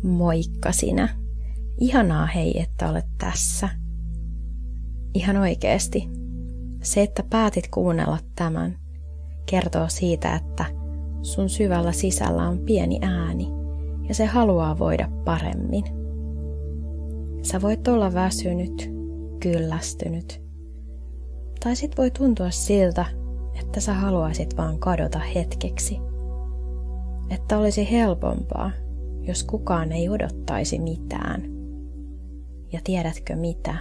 Moikka sinä. Ihanaa hei, että olet tässä. Ihan oikeesti. Se, että päätit kuunnella tämän, kertoo siitä, että sun syvällä sisällä on pieni ääni ja se haluaa voida paremmin. Sä voit olla väsynyt, kyllästynyt. Tai sit voi tuntua siltä, että sä haluaisit vaan kadota hetkeksi. Että olisi helpompaa, jos kukaan ei odottaisi mitään. Ja tiedätkö mitä?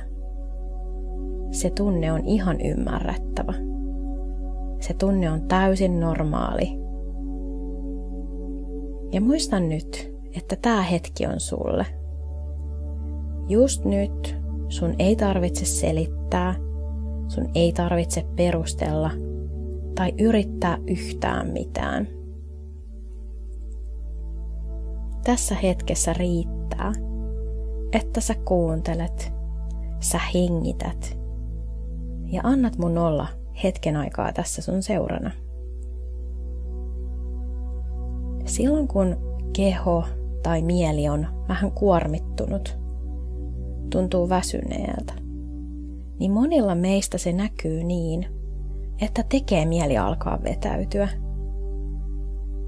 Se tunne on ihan ymmärrettävä. Se tunne on täysin normaali. Ja muista nyt, että tää hetki on sulle. Just nyt sun ei tarvitse selittää, sun ei tarvitse perustella tai yrittää yhtään mitään. Tässä hetkessä riittää, että sä kuuntelet, sä hengität ja annat mun olla hetken aikaa tässä sun seurana. Silloin kun keho tai mieli on vähän kuormittunut, tuntuu väsyneeltä, niin monilla meistä se näkyy niin, että tekee mieli alkaa vetäytyä.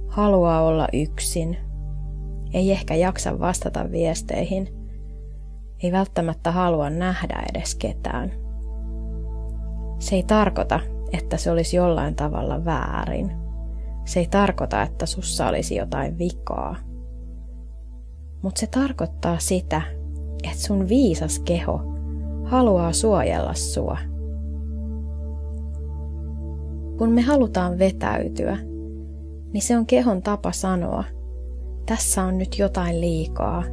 Haluaa olla yksin, ei ehkä jaksa vastata viesteihin, ei välttämättä halua nähdä edes ketään. Se ei tarkoita, että se olisi jollain tavalla väärin. Se ei tarkoita, että sussa olisi jotain vikaa. Mutta se tarkoittaa sitä, että sun viisas keho haluaa suojella sua. Kun me halutaan vetäytyä, niin se on kehon tapa sanoa, tässä on nyt jotain liikaa.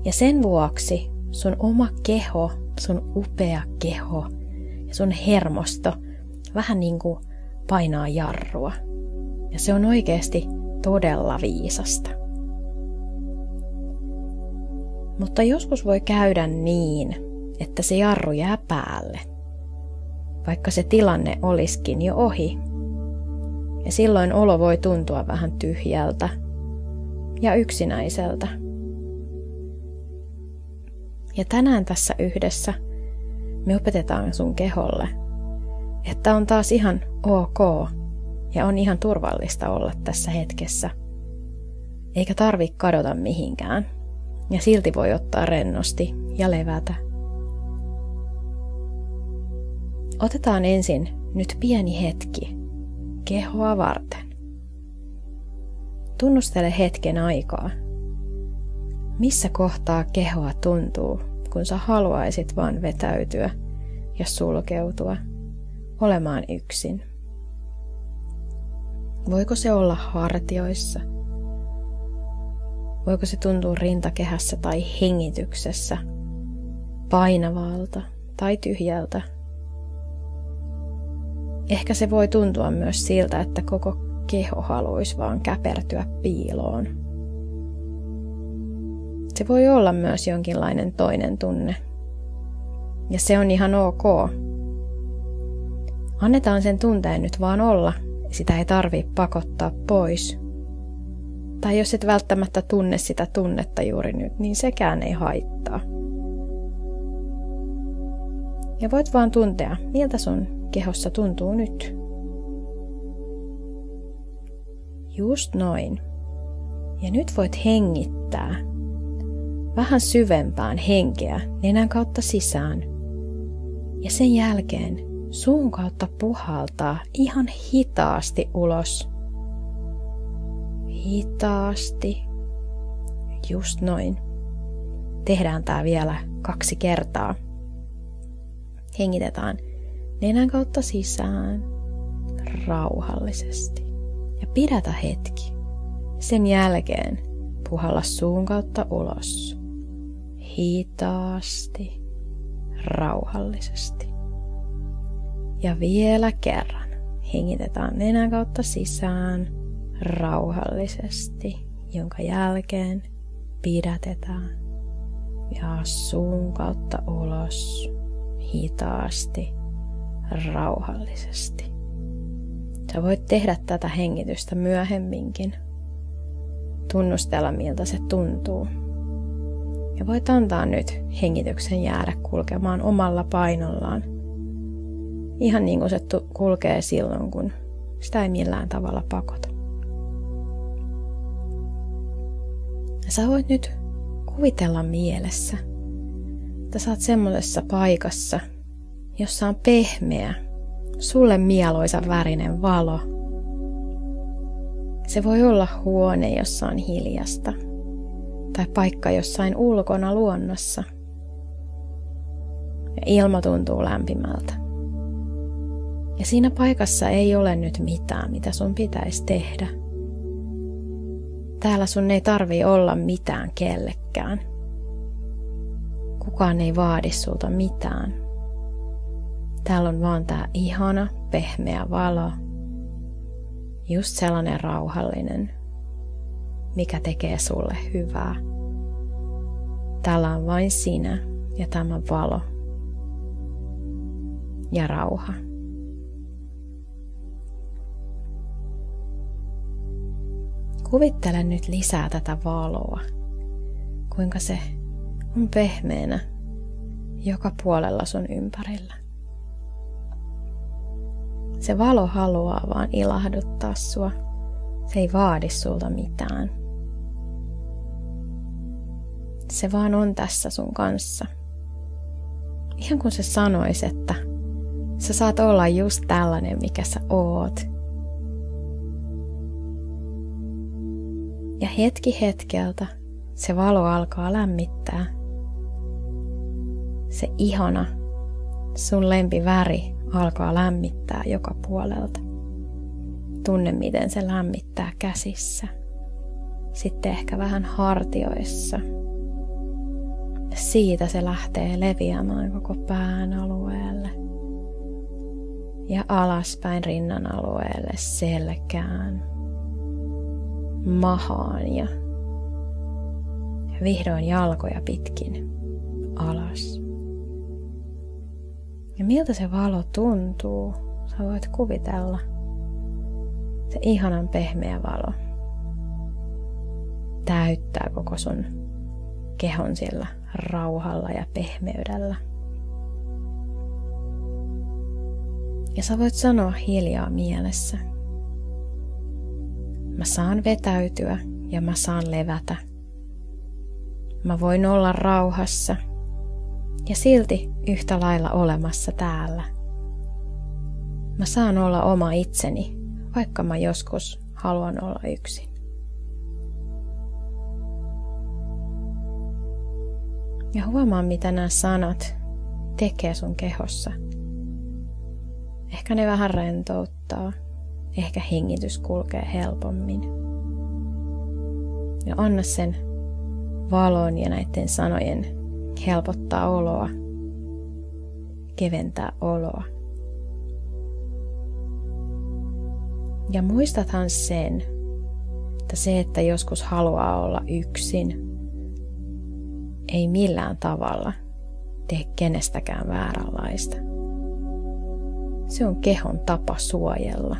Ja sen vuoksi sun oma keho, sun upea keho ja sun hermosto vähän niin kuin painaa jarrua. Ja se on oikeasti todella viisasta. Mutta joskus voi käydä niin, että se jarru jää päälle, vaikka se tilanne olisikin jo ohi. Ja silloin olo voi tuntua vähän tyhjältä ja yksinäiseltä. Ja tänään tässä yhdessä me opetetaan sun keholle, että on taas ihan ok ja on ihan turvallista olla tässä hetkessä. Eikä tarvitse kadota mihinkään ja silti voi ottaa rennosti ja levätä. Otetaan ensin nyt pieni hetki kehoa varten. Tunnustele hetken aikaa. Missä kohtaa kehoa tuntuu, kun sä haluaisit vaan vetäytyä ja sulkeutua, olemaan yksin? Voiko se olla hartioissa? Voiko se tuntua rintakehässä tai hengityksessä, painavalta tai tyhjältä? Ehkä se voi tuntua myös siltä, että koko keho haluaisi vaan käpertyä piiloon. Se voi olla myös jonkinlainen toinen tunne. Ja se on ihan ok. Annetaan sen tunteen nyt vaan olla. Sitä ei tarvitse pakottaa pois. Tai jos et välttämättä tunne sitä tunnetta juuri nyt, niin sekään ei haittaa. Ja voit vaan tuntea, miltä sun kehossa tuntuu nyt. Just noin. Ja nyt voit hengittää vähän syvempään henkeä nenän kautta sisään. Ja sen jälkeen suun kautta puhaltaa ihan hitaasti ulos. Hitaasti. Just noin. Tehdään tää vielä 2 kertaa. Hengitetään nenän kautta sisään rauhallisesti. Ja pidätä hetki. Sen jälkeen puhalla suun kautta ulos. Hitaasti, rauhallisesti. Ja vielä kerran. Hengitetään nenän kautta sisään rauhallisesti, jonka jälkeen pidätetään. Ja suun kautta ulos. Hitaasti, rauhallisesti. Sä voit tehdä tätä hengitystä myöhemminkin. tunnustella, miltä se tuntuu. Ja voit antaa nyt hengityksen jäädä kulkemaan omalla painollaan. Ihan niin kuin se kulkee silloin, kun sitä ei millään tavalla pakota. Ja sä voit nyt kuvitella mielessä, että sä oot semmoisessa paikassa, jossa on pehmeä, sulle mieluisa värinen valo. Se voi olla huone, jossa on hiljasta, tai paikka jossain ulkona luonnossa. Ja ilma tuntuu lämpimältä. Ja siinä paikassa ei ole nyt mitään, mitä sun pitäisi tehdä. Täällä sun ei tarvii olla mitään kellekään. Kukaan ei vaadi sulta mitään. Täällä on vaan tää ihana, pehmeä valo. Just sellainen rauhallinen, mikä tekee sulle hyvää. Täällä on vain sinä ja tämä valo ja rauha. Kuvittele nyt lisää tätä valoa, kuinka se on pehmeänä joka puolella sun ympärillä. Se valo haluaa vaan ilahduttaa sua. Se ei vaadi sulta mitään. Se vaan on tässä sun kanssa. Ihan kun se sanois, että sä saat olla just tällainen, mikä sä oot. Ja hetki hetkeltä se valo alkaa lämmittää. Se ihana, sun lempiväri alkaa lämmittää joka puolelta. Tunne, miten se lämmittää käsissä. Sitten ehkä vähän hartioissa. Ja siitä se lähtee leviämään koko pään alueelle. Ja alaspäin rinnan alueelle, selkään, mahaan ja vihdoin jalkoja pitkin alas. Ja miltä se valo tuntuu, sä voit kuvitella. Se ihanan pehmeä valo täyttää koko sun kehon sillä rauhalla ja pehmeydellä. Ja sä voit sanoa hiljaa mielessä. Mä saan vetäytyä ja mä saan levätä. Mä voin olla rauhassa ja silti yhtä lailla olemassa täällä. Mä saan olla oma itseni, vaikka mä joskus haluan olla yksin. Ja huomaa, mitä nämä sanat tekee sun kehossa. Ehkä ne vähän rentouttaa. Ehkä hengitys kulkee helpommin. Ja anna sen valon ja näiden sanojen helpottaa oloa, keventää oloa. Ja muistathan sen, että se, että joskus haluaa olla yksin, ei millään tavalla tee kenestäkään vääränlaista. Se on kehon tapa suojella.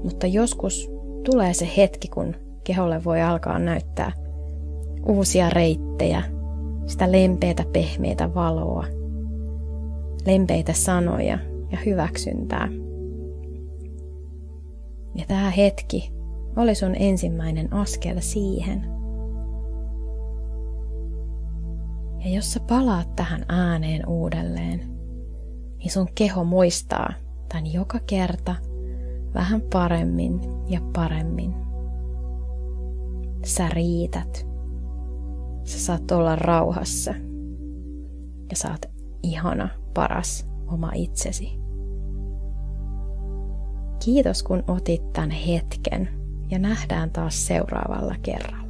Mutta joskus tulee se hetki, kun keholle voi alkaa näyttää uusia reittejä, sitä lempeätä, pehmeätä valoa, lempeitä sanoja ja hyväksyntää. Ja tämä hetki oli sun ensimmäinen askel siihen. Ja jos sä palaat tähän ääneen uudelleen, niin sun keho muistaa tämän joka kerta vähän paremmin ja paremmin. Sä riität. Sä saat olla rauhassa. Ja sä oot ihana, paras oma itsesi. Kiitos kun otit tän hetken ja nähdään taas seuraavalla kerralla.